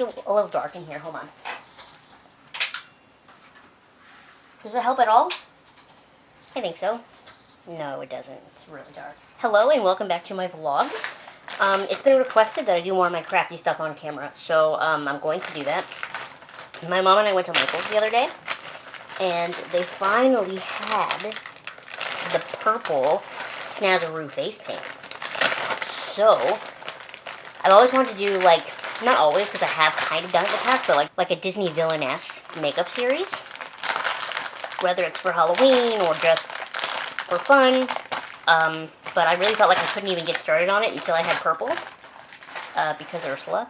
actually a little dark in here. Hold on. Does it help at all? I think so. No, it doesn't. It's really dark. Hello and welcome back to my vlog. It's been requested that I do more of my crappy stuff on camera, so I'm going to do that. My mom and I went to Michael's the other day, and they finally had the purple Snazaroo face paint. So, I've always wanted to do, like, not always, because I have kind of done it in the past, but like a Disney villainess makeup series. Whether it's for Halloween or just for fun. But I really felt like I couldn't even get started on it until I had purple, because Ursula.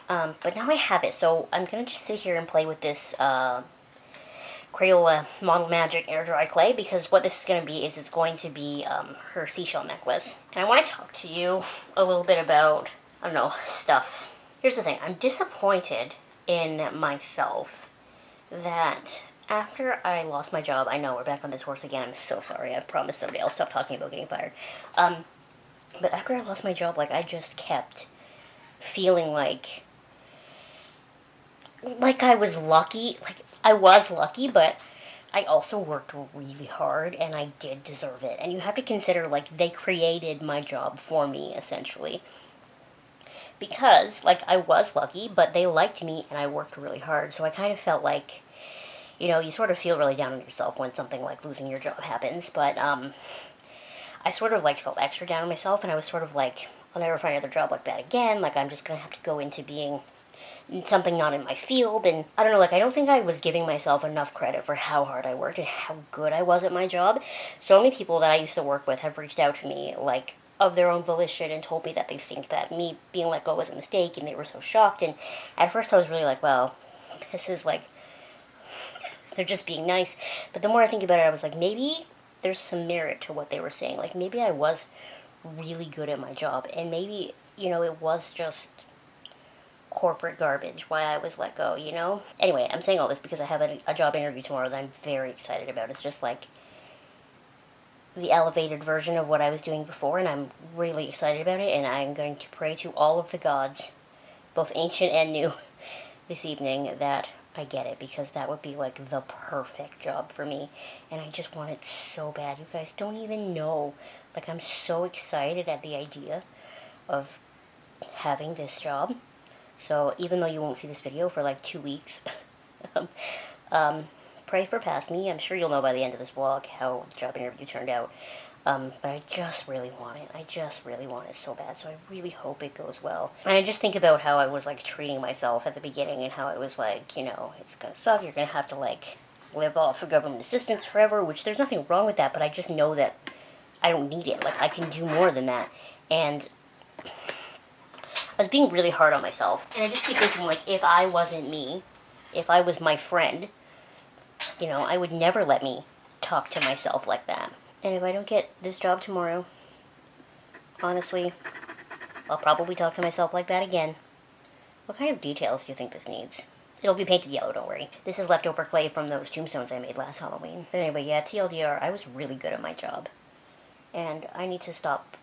But now I have it, so I'm going to just sit here and play with this Crayola Model Magic Air Dry Clay, because what this is going to be is it's going to be her seashell necklace. And I want to talk to you a little bit about, I don't know, stuff. Here's the thing, I'm disappointed in myself that after I lost my job, I know we're back on this horse again, I'm so sorry, I promise someday I'll stop talking about getting fired. But after I lost my job, like, I just kept feeling like I was lucky. Like, I was lucky, but I also worked really hard, and I did deserve it. And you have to consider, like, they created my job for me, essentially. Because, like, I was lucky, but they liked me, and I worked really hard. So I kind of felt like, you know, you sort of feel really down on yourself when something like losing your job happens. But, I sort of, like, felt extra down on myself, and I was sort of like, I'll never find another job like that again. Like, I'm just gonna have to go into being something not in my field. And I don't know, like, I don't think I was giving myself enough credit for how hard I worked and how good I was at my job. So many people that I used to work with have reached out to me, like, of their own volition, and told me that they think that me being let go was a mistake, and they were so shocked. And at first I was really like, well, this is like, they're just being nice. But the more I think about it, I was like, maybe there's some merit to what they were saying. Like, maybe I was really good at my job, and maybe, you know, it was just corporate garbage why I was let go, you know? Anyway, I'm saying all this because I have a job interview tomorrow that I'm very excited about. It's just like the elevated version of what I was doing before, and I'm really excited about it, and I'm going to pray to all of the gods, both ancient and new, this evening, that I get it, because that would be like the perfect job for me, and I just want it so bad. You guys don't even know. Like, I'm so excited at the idea of having this job. So even though you won't see this video for like 2 weeks, pray for past me. I'm sure you'll know by the end of this vlog how the job interview turned out. But I just really want it. I just really want it so bad. So I really hope it goes well. And I just think about how I was like treating myself at the beginning, and how it was like, you know, it's gonna suck. You're gonna have to like live off of government assistance forever, which there's nothing wrong with that, but I just know that I don't need it. Like, I can do more than that. And I was being really hard on myself. And I just keep thinking, like, if I wasn't me, if I was my friend, you know, I would never let me talk to myself like that. And if I don't get this job tomorrow, honestly, I'll probably talk to myself like that again. What kind of details do you think this needs? It'll be painted yellow, don't worry. This is leftover clay from those tombstones I made last Halloween. But anyway, yeah, TLDR, I was really good at my job. And I need to stop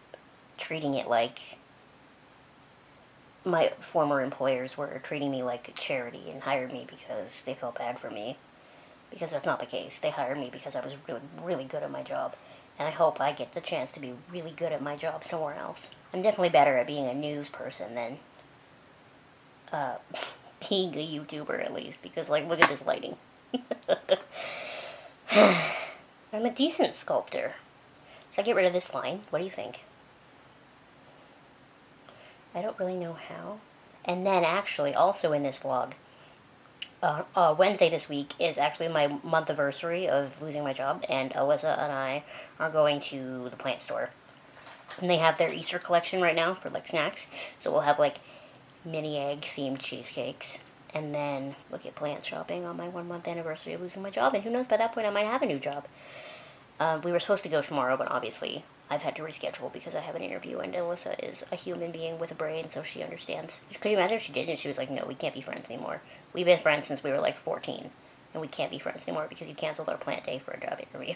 treating it like my former employers were treating me like a charity and hired me because they felt bad for me. Because that's not the case. They hired me because I was really, really good at my job. And I hope I get the chance to be really good at my job somewhere else. I'm definitely better at being a news person than being a YouTuber, at least. Because, like, look at this lighting. I'm a decent sculptor. Should I get rid of this line? What do you think? I don't really know how. And then, actually, also in this vlog, Wednesday this week is actually my month anniversary of losing my job, and Alyssa and I are going to the plant store. And they have their Easter collection right now for, like, snacks. So we'll have, like, mini egg-themed cheesecakes. And then look at plant shopping on my 1 month anniversary of losing my job. And who knows, by that point I might have a new job. We were supposed to go tomorrow, but obviously I've had to reschedule because I have an interview, and Alyssa is a human being with a brain, so she understands. Could you imagine if she didn't? And she was like, no, we can't be friends anymore. We've been friends since we were like 14, and we can't be friends anymore because you canceled our plant day for a job interview.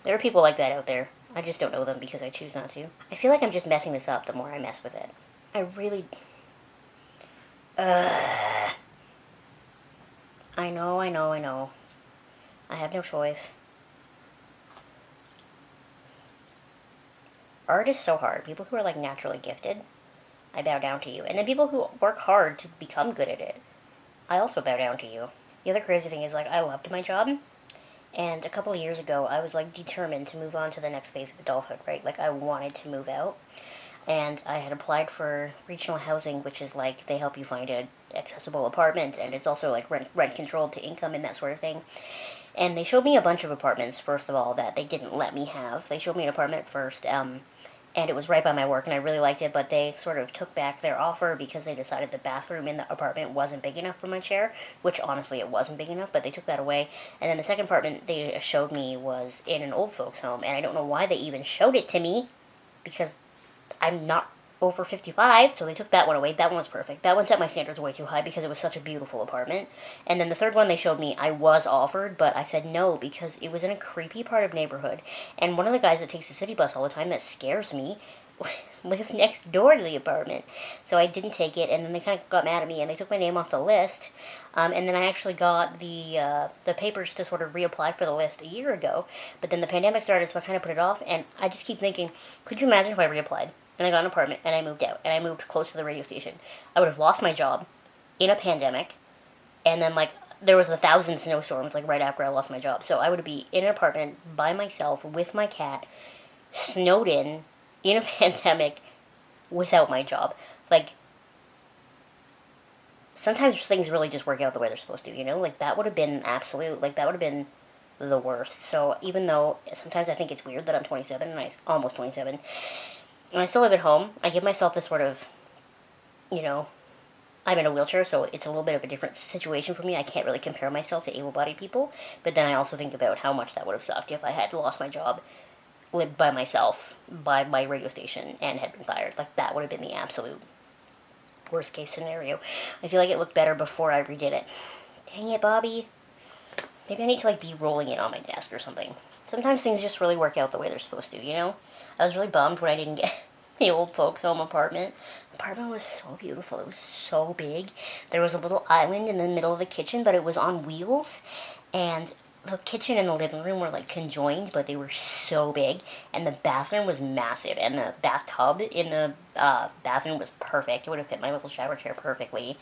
There are people like that out there. I just don't know them because I choose not to. I feel like I'm just messing this up the more I mess with it. I really I know, I know, I know. I have no choice. Art is so hard. People who are like naturally gifted, I bow down to you. And then people who work hard to become good at it, I also bow down to you. The other crazy thing is like I loved my job, and a couple of years ago I was like determined to move on to the next phase of adulthood, right? Like I wanted to move out, and I had applied for regional housing, which is like they help you find an accessible apartment, and it's also like rent controlled to income and that sort of thing. And they showed me a bunch of apartments, first of all, that they didn't let me have. They showed me an apartment first, and it was right by my work, and I really liked it, but they sort of took back their offer because they decided the bathroom in the apartment wasn't big enough for my chair, which honestly it wasn't big enough, but they took that away. And then the second apartment they showed me was in an old folks home, and I don't know why they even showed it to me, because I'm not over 55, so they took that one away. That one was perfect. That one set my standards way too high because it was such a beautiful apartment. And then the third one they showed me, I was offered, but I said no because it was in a creepy part of neighborhood. And one of the guys that takes the city bus all the time that scares me lived next door to the apartment. So I didn't take it, and then they kind of got mad at me, and they took my name off the list. And then I actually got the papers to sort of reapply for the list a year ago. But then the pandemic started, so I kind of put it off, and I just keep thinking, could you imagine if I reapplied? And I got an apartment, and I moved out, and I moved close to the radio station. I would have lost my job in a pandemic, and then, like, there was 1,000 snowstorms, like, right after I lost my job. So I would be in an apartment by myself with my cat, snowed in a pandemic, without my job. Like, sometimes things really just work out the way they're supposed to, you know? Like, that would have been absolute, like, that would have been the worst. So even though sometimes I think it's weird that I'm 27, and I'm almost 27, and I still live at home, I give myself this sort of, you know, I'm in a wheelchair, so it's a little bit of a different situation for me. I can't really compare myself to able-bodied people, but then I also think about how much that would have sucked if I had lost my job, lived by myself, by my radio station, and had been fired. Like, that would have been the absolute worst-case scenario. I feel like it looked better before I redid it. Dang it, Bobby. Maybe I need to, like, be rolling it on my desk or something. Sometimes things just really work out the way they're supposed to, you know? I was really bummed when I didn't get the old folks home apartment. The apartment was so beautiful. It was so big. There was a little island in the middle of the kitchen, but it was on wheels. And the kitchen and the living room were, like, conjoined, but they were so big. And the bathroom was massive. And the bathtub in the bathroom was perfect. It would have fit my little shower chair perfectly.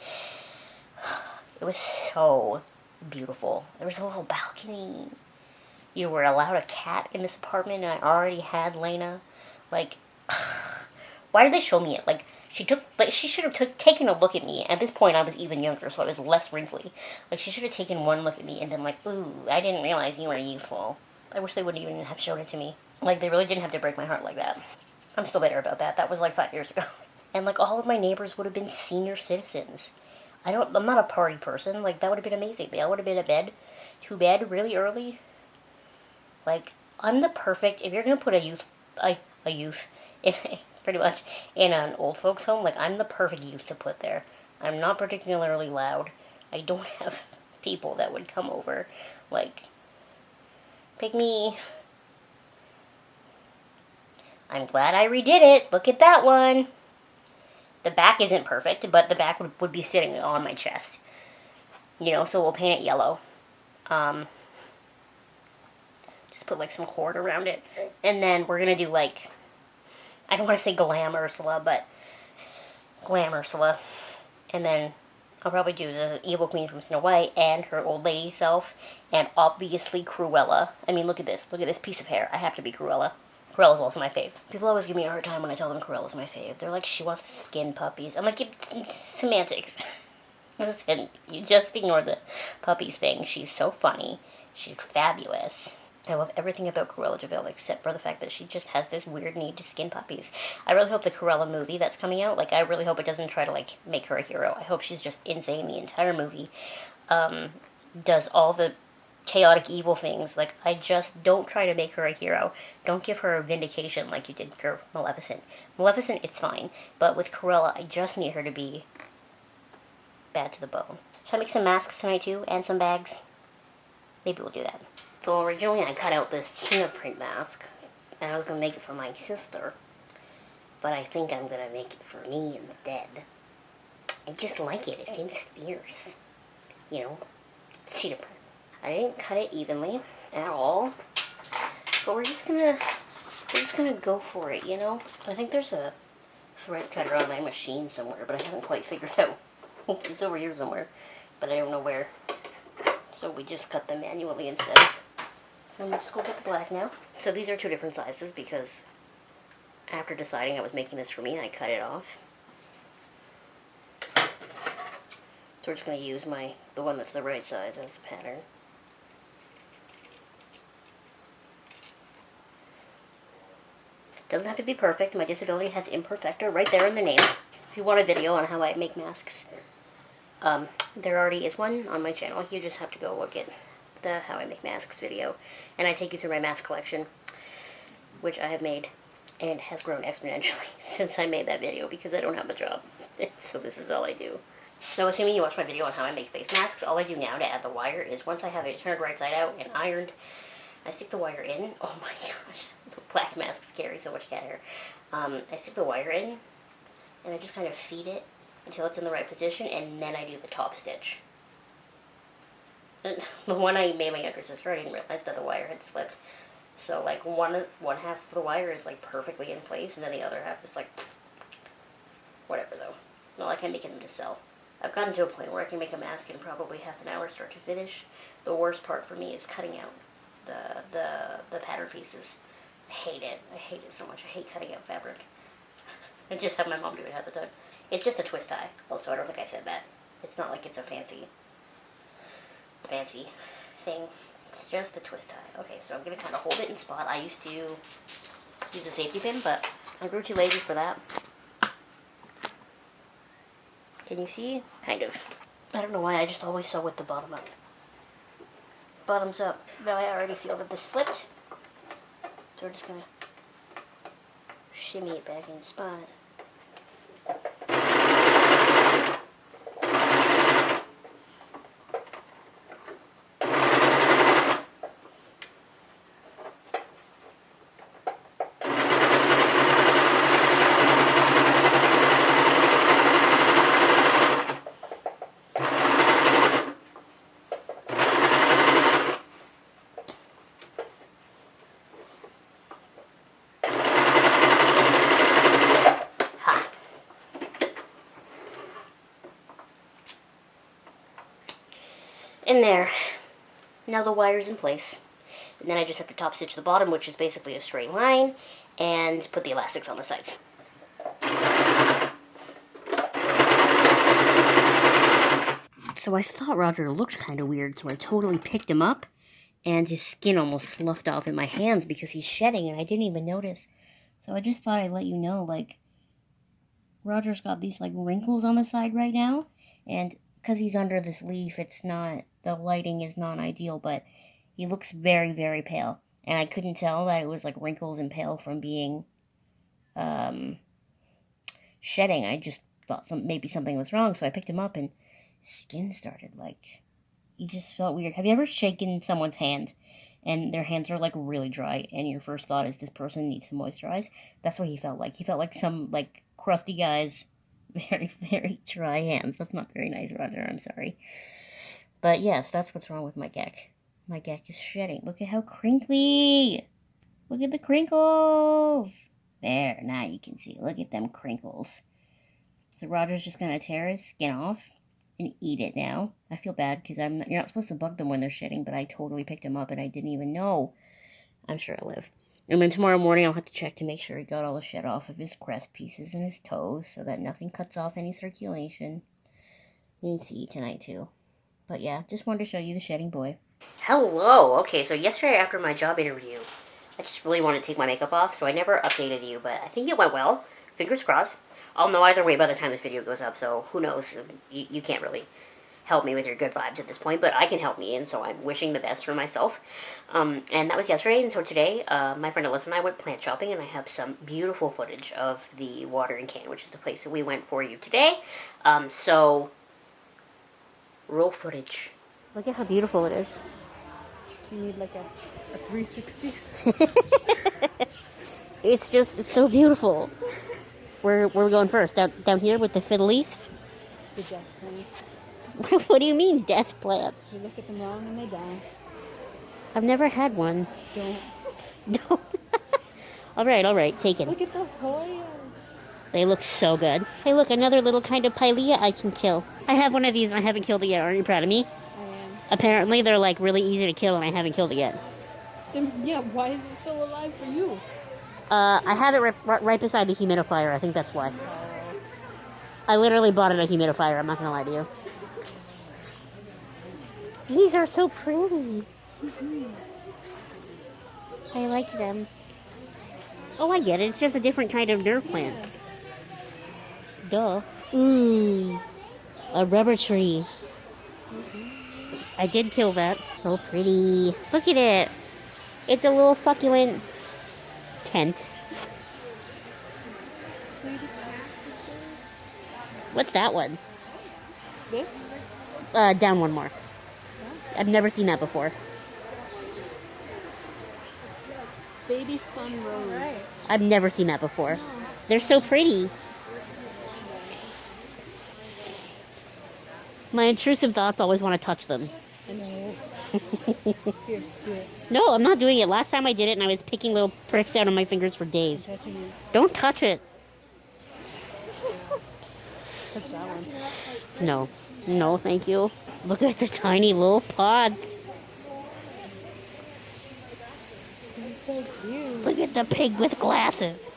It was so beautiful. There was a little balcony. You were allowed a cat in this apartment, and I already had Lena. Like, why did they show me it? Like, she should have taken a look at me. At this point, I was even younger, so I was less wrinkly. Like, she should have taken one look at me and been like, ooh, I didn't realize you were youthful. I wish they wouldn't even have shown it to me. Like, they really didn't have to break my heart like that. I'm still bitter about that. That was like 5 years ago. And, like, all of my neighbors would have been senior citizens. I'm not a party person. Like, that would have been amazing. They all would have been to bed really early. Like, I'm the perfect, if you're going to put a youth, in, pretty much, in an old folks home, like, I'm the perfect youth to put there. I'm not particularly loud. I don't have people that would come over. Like, pick me. I'm glad I redid it. Look at that one. The back isn't perfect, but the back would be sitting on my chest. You know, so we'll paint it yellow. Just put, like, some cord around it. And then we're going to do, like, I don't want to say glam Ursula, but glam Ursula. And then I'll probably do the evil queen from Snow White and her old lady self. And obviously Cruella. I mean, look at this. Look at this piece of hair. I have to be Cruella. Cruella's also my fave. People always give me a hard time when I tell them Cruella's my fave. They're like, she wants to skin puppies. I'm like, it's semantics. Listen, you just ignore the puppies thing. She's so funny. She's fabulous. I love everything about Cruella de Vil except for the fact that she just has this weird need to skin puppies. I really hope the Cruella movie that's coming out, like, I really hope it doesn't try to, like, make her a hero. I hope she's just insane the entire movie. Does all the chaotic evil things. Like, I just don't try to make her a hero. Don't give her a vindication like you did for Maleficent. Maleficent, it's fine. But with Cruella, I just need her to be bad to the bone. Should I make some masks tonight, too? And some bags? Maybe we'll do that. So originally I cut out this cheetah print mask, and I was going to make it for my sister, but I think I'm going to make it for me instead. I just like it. It seems fierce. You know, it's cheetah print. I didn't cut it evenly at all, but we're just gonna go for it, you know? I think there's a thread cutter on my machine somewhere, but I haven't quite figured out. It's over here somewhere, but I don't know where. So we just cut them manually instead. And we'll just go get the black now. So these are 2 different sizes because after deciding I was making this for me, I cut it off. So we're just going to use the one that's the right size as the pattern. Doesn't have to be perfect. My disability has imperfecta right there in the name. If you want a video on how I make masks, there already is one on my channel. You just have to go look at the How I Make Masks video. And I take you through my mask collection, which I have made and has grown exponentially since I made that video because I don't have a job. So this is all I do. So assuming you watch my video on how I make face masks, all I do now to add the wire is once I have it turned right side out and ironed, I stick the wire in. Oh my gosh, the black masks carry so much cat hair. I stick the wire in and I just kind of feed it until it's in the right position, and then I do the top stitch. The one I made my younger sister, I didn't realize that the wire had slipped. So like one half of the wire is like perfectly in place, and then the other half is like whatever though. Not like I'm making them to sell. I've gotten to a point where I can make a mask in probably half an hour start to finish. The worst part for me is cutting out the pattern pieces. I hate it. I hate it so much. I hate cutting out fabric. I just have my mom do it half the time. It's just a twist tie. Also, I don't think I said that. It's not like it's a fancy thing. It's just a twist tie. Okay, so I'm going to kind of hold it in spot. I used to use a safety pin, but I grew too lazy for that. Can you see? Kind of. I don't know why, I just always sew with the bottom up. Bottoms up. Now I already feel that this slipped. So we're just going to shimmy it back in spot. In there. Now the wire's in place. And then I just have to top stitch the bottom, which is basically a straight line, and put the elastics on the sides. So I thought Roger looked kind of weird, so I totally picked him up, and his skin almost sloughed off in my hands because he's shedding, and I didn't even notice. So I just thought I'd let you know, like, Roger's got these, like, wrinkles on the side right now, and because he's under this leaf, it's not, the lighting is not ideal, but he looks very, very pale. And I couldn't tell that it was like wrinkles and pale from being, shedding. I just thought maybe something was wrong, so I picked him up and his skin started like, he just felt weird. Have you ever shaken someone's hand and their hands are like really dry and your first thought is this person needs to moisturize? That's what he felt like. He felt like some like crusty guy's very, very dry hands. That's not very nice, Roger. I'm sorry. But yes, that's what's wrong with my gecko. My gecko is shedding. Look at how crinkly. Look at the crinkles. There, now you can see. Look at them crinkles. So Roger's just going to tear his skin off and eat it now. I feel bad because you're not supposed to bug them when they're shedding, but I totally picked him up and I didn't even know. I'm sure I'll live. And then tomorrow morning I'll have to check to make sure he got all the shed off of his crest pieces and his toes so that nothing cuts off any circulation. You can see tonight too. But yeah, just wanted to show you the shedding boy. Hello! Okay, so yesterday after my job interview, I just really wanted to take my makeup off, so I never updated you, but I think it went well. Fingers crossed. I'll know either way by the time this video goes up, so who knows. You can't really help me with your good vibes at this point, but I can help me, and so I'm wishing the best for myself. And that was yesterday, and so today, my friend Alyssa and I went plant shopping, and I have some beautiful footage of the watering can, which is the place that we went for you today. So, roll footage. Look at how beautiful it is. Do you need like a 360? It's so beautiful. Where are we going first? Down here with the fiddle leaves? The death plants. What do you mean, death plants? You look at them wrong and they die. I've never had one. Don't. No. All right, taken. Look at the Hoyas. They look so good. Hey, look, another little kind of pilea I can kill. I have one of these and I haven't killed it yet. Aren't you proud of me? I am. Apparently, they're like really easy to kill and I haven't killed it yet. Then, yeah, why is it still alive for you? I have it right beside the humidifier. I think that's why. I literally bought it a humidifier. I'm not gonna lie to you. These are so pretty. I like them. Oh, I get it. It's just a different kind of nerve plant. Duh. Ooh, a rubber tree. I did kill that. So pretty. Look at it. It's a little succulent tent. What's that one? This? Down one more. I've never seen that before. Baby sun rose. I've never seen that before. They're so pretty. My intrusive thoughts always want to touch them. I know. Here, do it. No, I'm not doing it. Last time I did it and I was picking little pricks out of my fingers for days. Touching it. Don't touch it. Touch that one. No. No, thank you. Look at the tiny little pods. You're so cute. Look at the pig with glasses.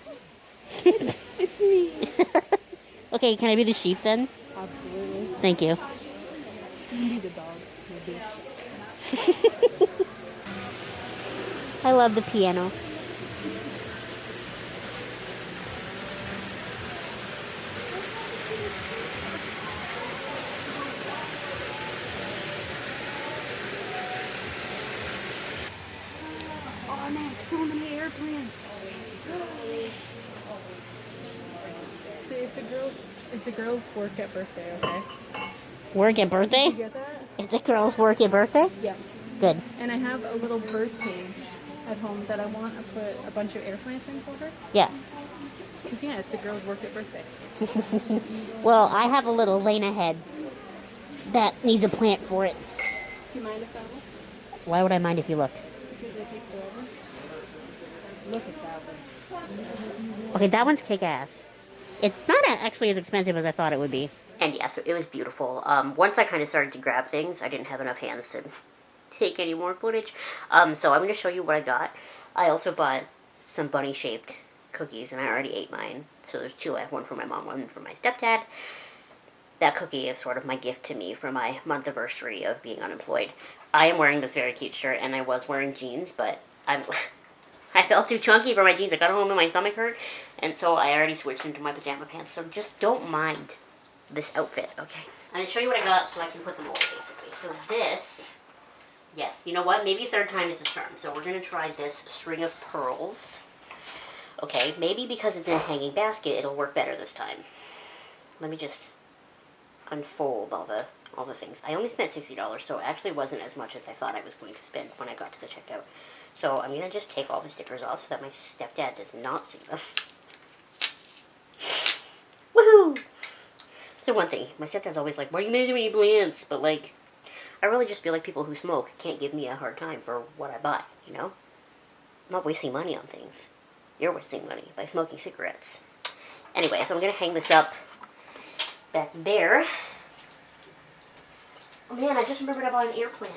It's me. Okay, can I be the sheep then? Absolutely. Thank you. You need a dog. Maybe. I love the piano. Oh no, so many airplanes. It's a girl's work at birthday, okay? Work at birthday? You get that? It's a girl's work at birthday? Yeah. Good. And I have a little bird cage at home that I want to put a bunch of air plants in for her. Yeah. Because, yeah, it's a girl's work at birthday. Well, I have a little Lena head that needs a plant for it. Do you mind if I look? Why would I mind if you looked? Because they take forever. Look at that one. Okay, that one's kick-ass. It's not actually as expensive as I thought it would be. And yeah, so it was beautiful. Once I kind of started to grab things, I didn't have enough hands to take any more footage. So I'm going to show you what I got. I also bought some bunny-shaped cookies, and I already ate mine. So there's two left, one for my mom, one for my stepdad. That cookie is sort of my gift to me for my month anniversary of being unemployed. I am wearing this very cute shirt, and I was wearing jeans, but I felt too chunky for my jeans. I got home and my stomach hurt, and so I already switched into my pajama pants. So just don't mind this outfit, okay? I'm going to show you what I got so I can put them away, basically. So this, yes, you know what? Maybe third time is a charm. So we're going to try this string of pearls. Okay, maybe because it's in a hanging basket, it'll work better this time. Let me just unfold all the things. I only spent $60, so it actually wasn't as much as I thought I was going to spend when I got to the checkout. So I'm going to just take all the stickers off so that my stepdad does not see them. Woohoo! So one thing, my stepdad's always like, why are you making me plants? But like, I really just feel like people who smoke can't give me a hard time for what I buy, you know? I'm not wasting money on things. You're wasting money by smoking cigarettes. Anyway, so I'm going to hang this up back there. Oh man, I just remembered I bought an air plant.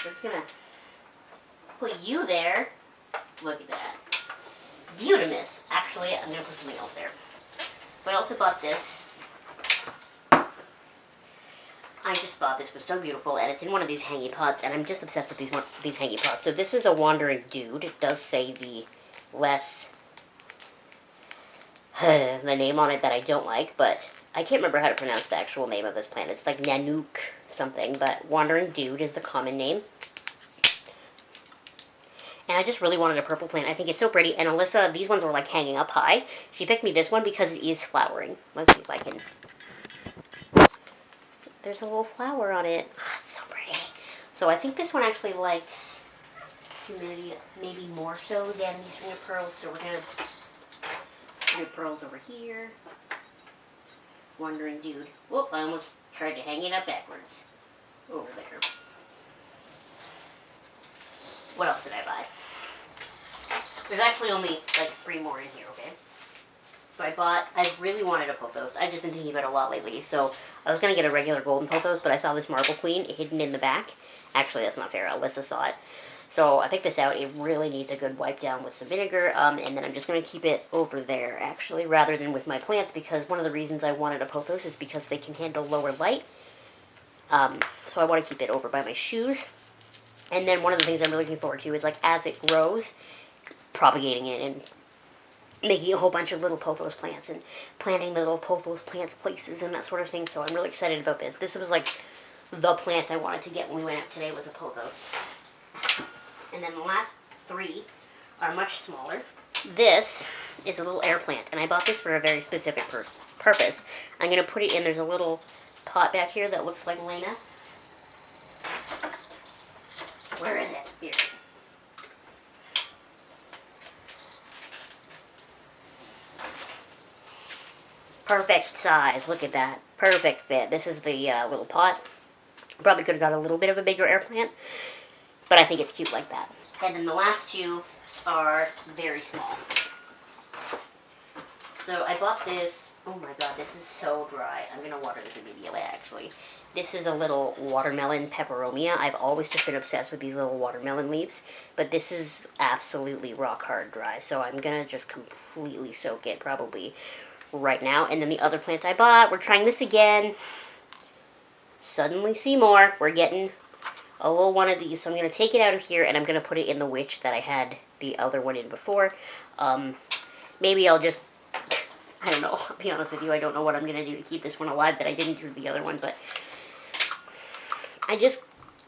So it's going to put you there. Look at that. Beautimous. Actually, I'm going to put something else there. So I also bought this. I just thought this was so beautiful, and it's in one of these hanging pots, and I'm just obsessed with these hanging pots. So this is a wandering dude. It does say the name on it that I don't like, but I can't remember how to pronounce the actual name of this plant. It's like Nanook something, but wandering dude is the common name. And I just really wanted a purple plant. I think it's so pretty. And Alyssa, these ones were like hanging up high. She picked me this one because it is flowering. Let's see if I can. There's a little flower on it. Oh, it's so pretty. So I think this one actually likes humidity maybe more so than these string of pearls. So we're going to put pearls over here. wandering dude. Whoop, I almost tried to hang it up backwards. Over there. What else did I buy? There's actually only like 3 more in here, okay? So I really wanted a Pothos. I've just been thinking about it a lot lately. So I was going to get a regular golden Pothos, but I saw this Marble Queen hidden in the back. Actually, that's not fair. Alyssa saw it. So I picked this out. It really needs a good wipe down with some vinegar. And then I'm just going to keep it over there, actually, rather than with my plants, because one of the reasons I wanted a Pothos is because they can handle lower light. So I want to keep it over by my shoes. And then one of the things I'm really looking forward to is, like, as it grows, propagating it and making a whole bunch of little Pothos plants and planting the little Pothos plants places and that sort of thing. So I'm really excited about this. This was like the plant I wanted to get when we went out today was a Pothos. And then the last 3 are much smaller. This is a little air plant, and I bought this for a very specific purpose. I'm going to put it in, there's a little pot back here that looks like Lena. Where is it? Here it is. Perfect size. Look at that. Perfect fit. This is the little pot. Probably could have got a little bit of a bigger air plant, but I think it's cute like that. And then the last 2 are very small. So I bought this. Oh my god, this is so dry. I'm going to water this immediately, actually. This is a little watermelon peperomia. I've always just been obsessed with these little watermelon leaves, but this is absolutely rock hard dry, so I'm going to just completely soak it probably right now. And then the other plant I bought, we're trying this again. Suddenly Seymour, we're getting a little one of these, so I'm going to take it out of here and I'm going to put it in the witch that I had the other one in before. Maybe I'll just, I don't know, I'll be honest with you, I don't know what I'm going to do to keep this one alive that I didn't do the other one, but I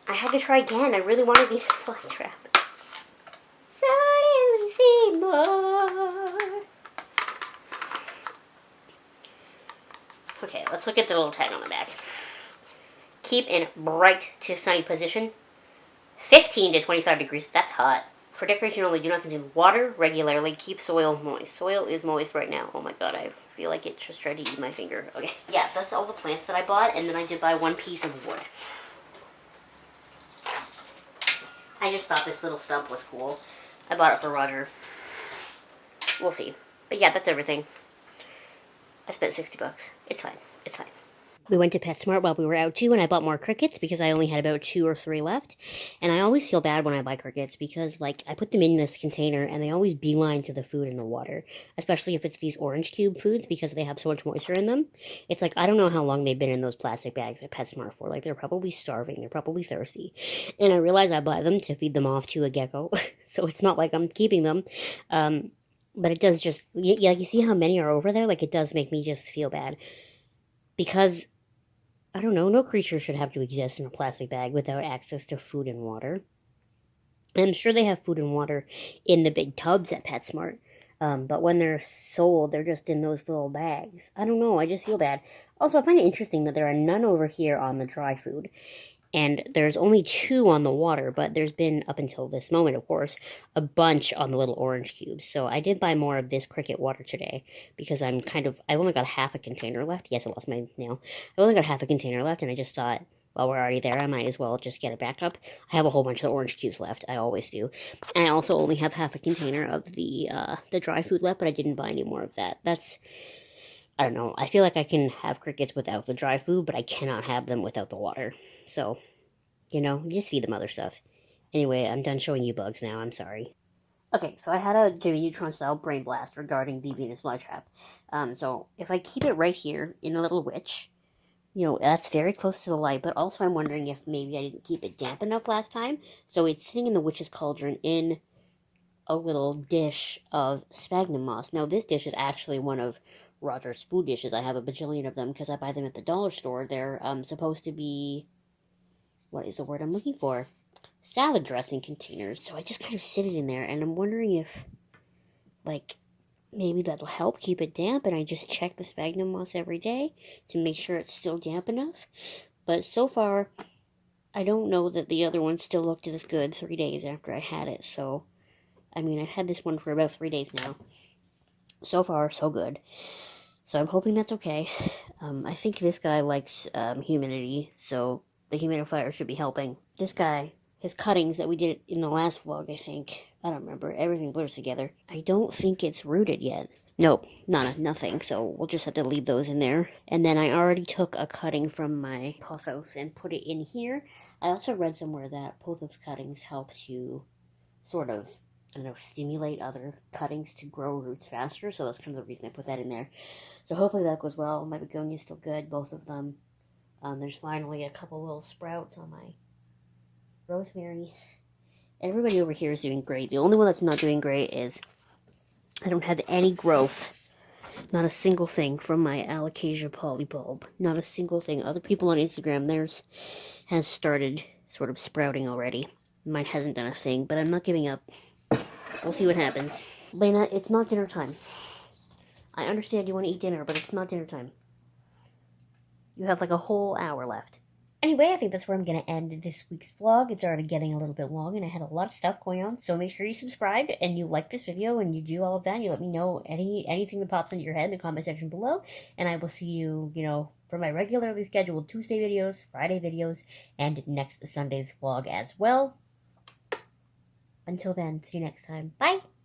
had to try again. I really wanted Venus flytrap. Suddenly Seymour. Okay, let's look at the little tag on the back. Keep in bright to sunny position. 15 to 25 degrees. That's hot. For decoration only, do not consume water regularly. Keep soil moist. Soil is moist right now. Oh my god, I feel like it just tried to eat my finger. Okay, yeah, that's all the plants that I bought, and then I did buy 1 piece of wood. I just thought this little stump was cool. I bought it for Roger. We'll see. But yeah, that's everything. I spent $60. It's fine. It's fine. We went to PetSmart while we were out too, and I bought more crickets because I only had about 2 or 3 left. And I always feel bad when I buy crickets because, like, I put them in this container and they always beeline to the food in the water, especially if it's these orange cube foods because they have so much moisture in them. It's like, I don't know how long they've been in those plastic bags at PetSmart for. Like, they're probably starving. They're probably thirsty. And I realize I buy them to feed them off to a gecko, so it's not like I'm keeping them. But it does just, yeah, you see how many are over there? Like, it does make me just feel bad. Because, I don't know, no creature should have to exist in a plastic bag without access to food and water. And I'm sure they have food and water in the big tubs at PetSmart. But when they're sold, they're just in those little bags. I don't know, I just feel bad. Also, I find it interesting that there are none over here on the dry food. And there's only 2 on the water, but there's been, up until this moment, of course, a bunch on the little orange cubes. So I did buy more of this cricket water today, because I've only got half a container left. Yes, I lost my nail. I only got half a container left, and I just thought, well, we're already there, I might as well just get it back up. I have a whole bunch of the orange cubes left. I always do. And I also only have half a container of the dry food left, but I didn't buy any more of that. I don't know. I feel like I can have crickets without the dry food, but I cannot have them without the water. So, you know, just feed them other stuff. Anyway, I'm done showing you bugs now. I'm sorry. Okay, so I had a Jimmy Neutron style brain blast regarding the Venus flytrap. So if I keep it right here in a little witch, you know, that's very close to the light, but also I'm wondering if maybe I didn't keep it damp enough last time. So it's sitting in the witch's cauldron in a little dish of sphagnum moss. Now, this dish is actually one of Roger's food dishes. I have a bajillion of them because I buy them at the dollar store. They're supposed to be, what is the word I'm looking for? Salad dressing containers. So I just kind of sit it in there, and I'm wondering if, like, maybe that'll help keep it damp, and I just check the sphagnum moss every day to make sure it's still damp enough. But so far, I don't know that the other one still looked this good 3 days after I had it. So, I mean, I've had this one for about 3 days now. So far, so good. So I'm hoping that's okay. I think this guy likes humidity, so the humidifier should be helping. This guy, his cuttings that we did in the last vlog, I think. I don't remember. Everything blurs together. I don't think it's rooted yet. Nope, nothing, so we'll just have to leave those in there. And then I already took a cutting from my Pothos and put it in here. I also read somewhere that Pothos cuttings help to sort of, I don't know, stimulate other cuttings to grow roots faster, so that's kind of the reason I put that in there. So hopefully that goes well. My begonia's still good, both of them. There's finally a couple little sprouts on my rosemary. Everybody over here is doing great. The only one that's not doing great is I don't have any growth. Not a single thing from my Alocasia polybulb. Not a single thing. Other people on Instagram, theirs has started sort of sprouting already. Mine hasn't done a thing, but I'm not giving up. We'll see what happens. Lena, it's not dinner time. I understand you want to eat dinner, but it's not dinner time. You have like a whole hour left. Anyway, I think that's where I'm going to end this week's vlog. It's already getting a little bit long, and I had a lot of stuff going on. So make sure you subscribe, and you like this video, and you do all of that. And you let me know anything that pops into your head in the comment section below. And I will see you, for my regularly scheduled Tuesday videos, Friday videos, and next Sunday's vlog as well. Until then, see you next time. Bye!